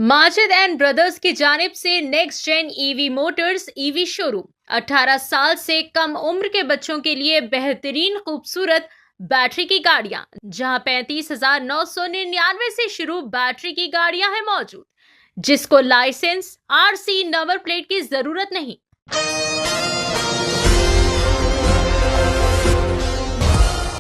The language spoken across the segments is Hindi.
माजिद एंड ब्रदर्स की जानिब से Next Gen EV Motors EV showroom 18 साल से कम उम्र के बच्चों के लिए बेहतरीन खूबसूरत बैटरी की गाड़ियां, जहां 35,999 से शुरू बैटरी की गाड़ियां हैं मौजूद, जिसको लाइसेंस आरसी नंबर प्लेट की जरूरत नहीं।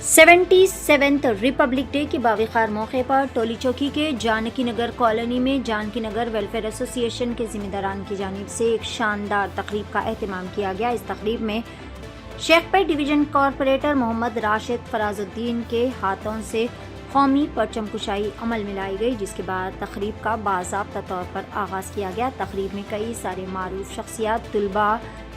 77th रिपब्लिक डे के बावखार मौके पर टोली चौकी के जानकी नगर कॉलोनी में जानकी नगर वेलफेयर एसोसिएशन के जिम्मेदारान की जानिब से एक शानदार तकरीब का एहतमाम किया गया। इस तकरीब में शेखपेट डिवीजन कॉरपोरेटर मोहम्मद राशिद फराजुद्दीन के हाथों से कौमी परचम कुशाई अमल में लाई गई, जिसके बाद तकरीब का बाज़ाब्ता तौर पर आगाज़ किया गया। तकरीब में कई सारे मारूफ शख्सियात, तुलबा,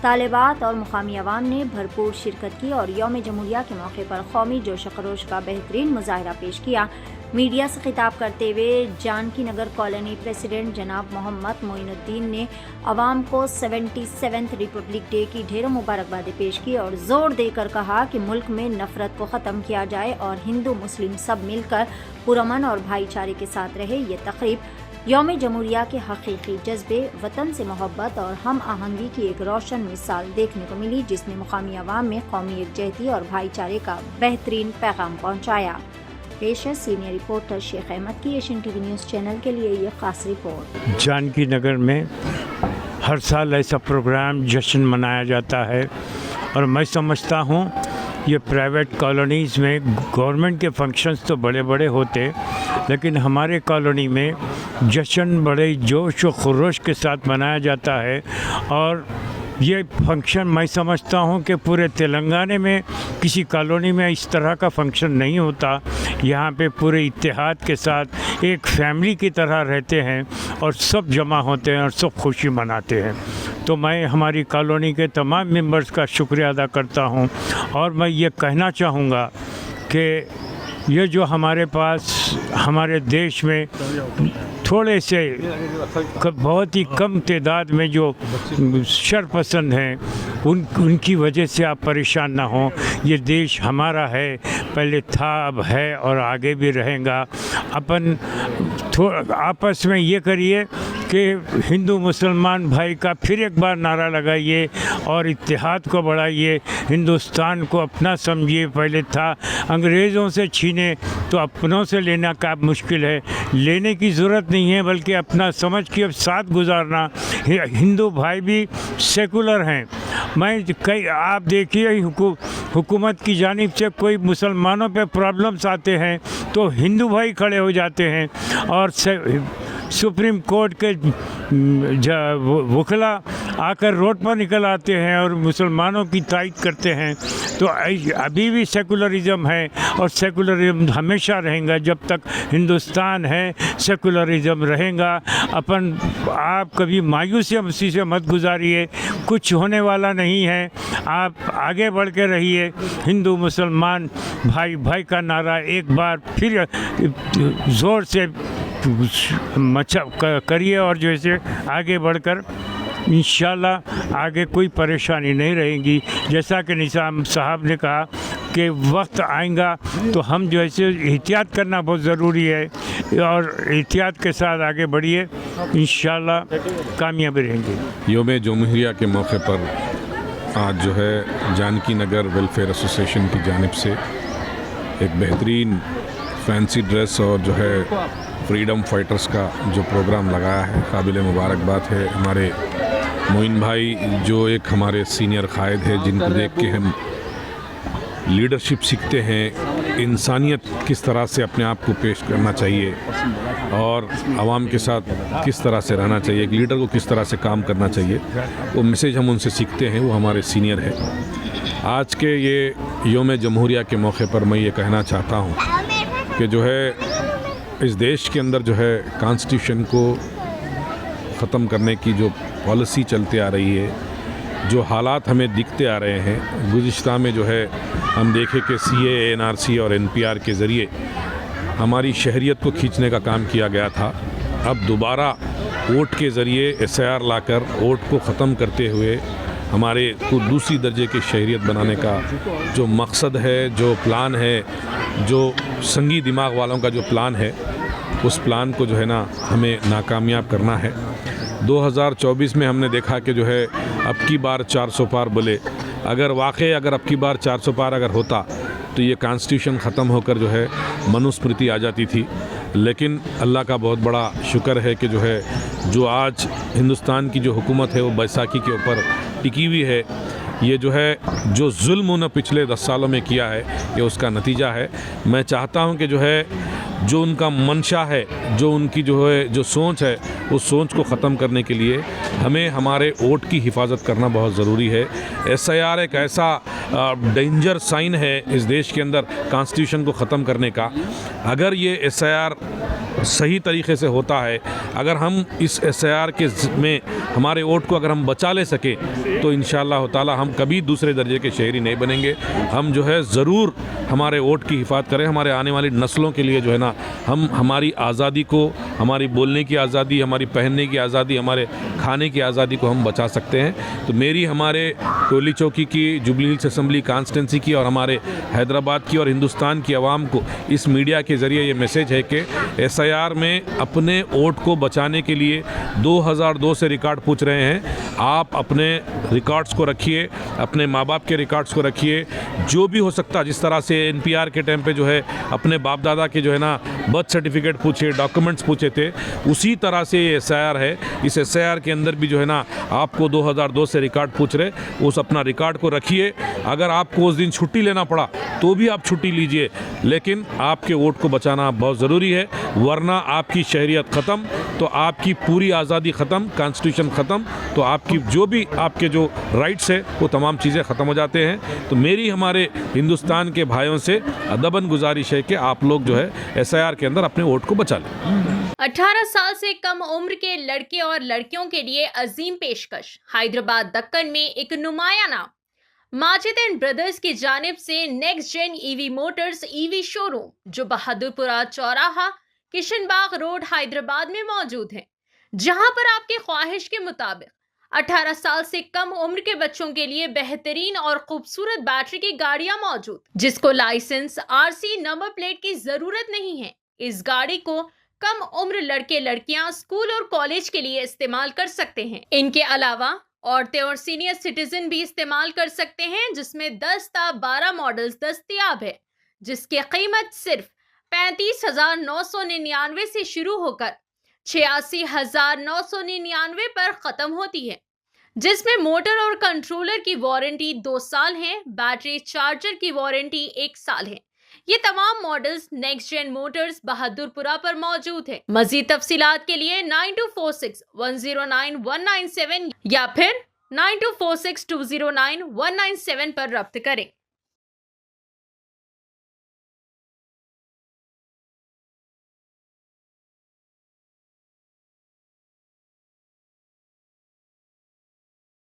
तालिबात और मुकामी अवाम ने भरपूर शिरकत की और यौम जमहूरिया के मौके पर कौमी जोश खरोश का बेहतरीन मुजाहरा पेश किया। मीडिया से खिताब करते हुए जानकी नगर कॉलोनी प्रेसिडेंट जनाब मोहम्मद मोइनुद्दीन ने अवाम को 77th रिपब्लिक डे की ढेरों मुबारकबादें पेश की और जोर देकर कहा कि मुल्क में नफरत को ख़त्म किया जाए और हिंदू मुस्लिम सब मिलकर पुरअमन और भाईचारे के साथ रहे। ये तकरीब यौम जमहूरिया के हकीकी जज्बे, वतन से मोहब्बत और हम आहंगी की एक रोशन मिसाल देखने को मिली, जिसने मुकामी अवाम में कौमी यकजहती और भाईचारे का बेहतरीन पैगाम पहुँचाया। पेश है सीनियर रिपोर्टर शेख अहमद की एशियन टीवी न्यूज़ चैनल के लिए ये खास रिपोर्ट। जानकी नगर में हर साल ऐसा प्रोग्राम जश्न मनाया जाता है और मैं समझता हूँ ये प्राइवेट कॉलोनीज़ में गवर्नमेंट के फंक्शंस तो बड़े बड़े होते, लेकिन हमारे कॉलोनी में जश्न बड़े जोश व खरोश के साथ मनाया जाता है। और ये फंक्शन मैं समझता हूँ कि पूरे तेलंगाना में किसी कॉलोनी में इस तरह का फंक्शन नहीं होता। यहाँ पे पूरे इत्तेहाद के साथ एक फैमिली की तरह रहते हैं और सब जमा होते हैं और सब खुशी मनाते हैं। तो मैं हमारी कॉलोनी के तमाम मेंबर्स का शुक्रिया अदा करता हूँ और मैं ये कहना चाहूँगा कि ये जो हमारे पास हमारे देश में थोड़े से बहुत ही कम तादाद में जो शरपसंद हैं उनकी वजह से आप परेशान ना हों। ये देश हमारा है, पहले था, अब है और आगे भी रहेगा। अपन आपस में ये करिए कि हिंदू मुसलमान भाई का फिर एक बार नारा लगाइए और इत्तेहाद को बढ़ाइए, हिंदुस्तान को अपना समझिए। पहले था, अंग्रेज़ों से छीने तो अपनों से लेना का मुश्किल है, लेने की ज़रूरत नहीं है, बल्कि अपना समझ के अब साथ गुजारना। हिंदू भाई भी सेकुलर हैं। मैं कई आप देखिए हुकूमत की जानिब से कोई मुसलमानों पे प्रॉब्लम्स आते हैं तो हिंदू भाई खड़े हो जाते हैं और सुप्रीम कोर्ट के वकला आकर रोड पर निकल आते हैं और मुसलमानों की तायद करते हैं। तो अभी भी सेकुलरिज़म है और सेकुलरिज़म हमेशा रहेगा। जब तक हिंदुस्तान है सेकुलरिज़म रहेगा। आप कभी मायूसी से मत गुजारिए, कुछ होने वाला नहीं है। आप आगे बढ़ के रहिए। हिंदू मुसलमान भाई भाई का नारा एक बार फिर ज़ोर से करिए और जैसे आगे बढ़कर इंशाल्लाह आगे कोई परेशानी नहीं रहेगी। जैसा कि निज़ाम साहब ने कहा कि वक्त आएगा तो हम जो है एहतियात करना बहुत ज़रूरी है और एहतियात के साथ आगे बढ़िए, इंशाल्लाह कामयाबी रहेंगे। यौम जमहूरिया के मौके पर आज जो है जानकी नगर वेलफेयर एसोसिएशन की जानिब से एक बेहतरीन फैंसी ड्रेस और जो है फ्रीडम फाइटर्स का जो प्रोग्राम लगाया है, काबिल मुबारकबाद है। हमारे मोइन भाई जो एक हमारे सीनियर कायद है, जिनको देख के हम लीडरशिप सीखते हैं, इंसानियत किस तरह से अपने आप को पेश करना चाहिए और आवाम के साथ किस तरह से रहना चाहिए, एक लीडर को किस तरह से काम करना चाहिए, वो मैसेज हम उनसे सीखते हैं। वो हमारे सीनियर है। आज के ये यौम जमहूरिया के मौके पर मैं ये कहना चाहता हूँ कि जो है इस देश के अंदर जो है कॉन्स्टिट्यूशन को ख़त्म करने की जो पॉलिसी चलती आ रही है, जो हालात हमें दिखते आ रहे हैं, गुज़िश्ता में जो है हम देखें कि CAA, NRC और NPR के ज़रिए हमारी शहरियत को खींचने का काम किया गया था। अब दोबारा वोट के ज़रिए SIR लाकर वोट को ख़त्म करते हुए हमारे को दूसरी दर्जे की शहरियत बनाने का जो मकसद है, जो प्लान है, जो संगी दिमाग वालों का जो प्लान है, उस प्लान को जो है ना हमें नाकामयाब करना है। 2024 में हमने देखा कि जो है अब की बार 400 पार बोले, अगर अब की बार 400 पार अगर होता तो ये कॉन्स्टिट्यूशन ख़त्म होकर जो है मनुस्मृति आ जाती थी। लेकिन अल्लाह का बहुत बड़ा शुक्र है कि जो है जो आज हिंदुस्तान की जो हुकूमत है वो बैसाखी के ऊपर टिकी हुई है। ये जो है जो जुल्म उन्होंने पिछले 10 सालों में किया है ये उसका नतीजा है। मैं चाहता हूँ कि जो है जो उनका मंशा है, जो उनकी जो है जो सोच है, उस सोच को ख़त्म करने के लिए हमें हमारे वोट की हिफाजत करना बहुत ज़रूरी है। SIR एक ऐसा डेंजर साइन है इस देश के अंदर कॉन्स्टिट्यूशन को ख़त्म करने का। अगर ये SIR सही तरीके से होता है, अगर हम इस SIR के में हमारे वोट को अगर हम बचा ले सके तो इंशाअल्लाह ताला हम कभी दूसरे दर्जे के शहरी नहीं बनेंगे। हम जो है ज़रूर हमारे वोट की हिफाजत करें। हमारे आने वाली नस्लों के लिए जो है ना हम हमारी आज़ादी को, हमारी बोलने की आज़ादी, हमारी पहनने की आज़ादी, हमारे खाने की आज़ादी को हम बचा सकते हैं। तो मेरी हमारे टोली चौकी की, जुबली हिल्स असेंबली कॉन्स्टिट्यूंसी की और हमारे हैदराबाद की और हिंदुस्तान की आवाम को इस मीडिया के ज़रिए ये मैसेज है कि SIR में अपने वोट को बचाने के लिए 2002 से रिकॉर्ड पूछ रहे हैं। आप अपने रिकॉर्ड्स को रखिए, अपने माँ बाप के रिकॉर्ड्स को रखिए। जो भी हो सकता, जिस तरह से NPR के टाइम पे जो है अपने बाप दादा के जो है ना बर्थ सर्टिफिकेट पूछे, डॉक्यूमेंट्स पूछे थे, उसी तरह से ये SIR है। इस SIR के अंदर भी जो है ना आपको 2002 से रिकॉर्ड पूछ रहे, उस अपना रिकॉर्ड को रखिए। अगर आपको उस दिन छुट्टी लेना पड़ा तो भी आप छुट्टी लीजिए, लेकिन आपके वोट को बचाना बहुत ज़रूरी है। वरना आपकी शहरियत ख़त्म तो आपकी पूरी आज़ादी ख़त्म, कॉन्स्टिट्यूशन ख़त्म तो आपकी जो भी आपके जो राइट्स है वो तमाम चीज़ें ख़त्म हो जाते हैं। तो मेरी हमारे हिंदुस्तान के भाइयों से अदबन गुजारिश है कि आप लोग जो है SIR के अंदर अपने वोट को बचा लें। 18 साल से कम उम्र के लड़के और लड़कियों के लिए अजीम पेशकश। हैदराबाद दक्कन में एक नुमाया नाम माजिद एंड ब्रदर्स की जानिब से Next Gen EV Motors EV showroom, जो बहादुरपुरा चौराहा, किशनबाग रोड, हैदराबाद में मौजूद है, जहां पर आपकी ख्वाहिश के मुताबिक 18 साल से कम उम्र के बच्चों के लिए बेहतरीन और खूबसूरत बैटरी की गाड़ियां मौजूद, जिसको लाइसेंस, RC नंबर प्लेट की जरूरत नहीं है। इस गाड़ी को कम उम्र लड़के लड़कियां स्कूल और कॉलेज के लिए इस्तेमाल कर सकते हैं। इनके अलावा औरतें और सीनियर सिटीजन भी इस्तेमाल कर सकते हैं, जिसमें 10 ता 12 मॉडल्स दस्तयाब है, जिसकी कीमत सिर्फ 35,999 से शुरू होकर 86,999 पर खत्म होती है, जिसमें मोटर और कंट्रोलर की वारंटी 2 साल है, बैटरी चार्जर की वारंटी 1 साल है। ये तमाम models Next Gen Motors Bahadurpura पर मौजूद है। मजीद तफसीलात के लिए 9246109197 या फिर 9246209197 पर रब्त करें।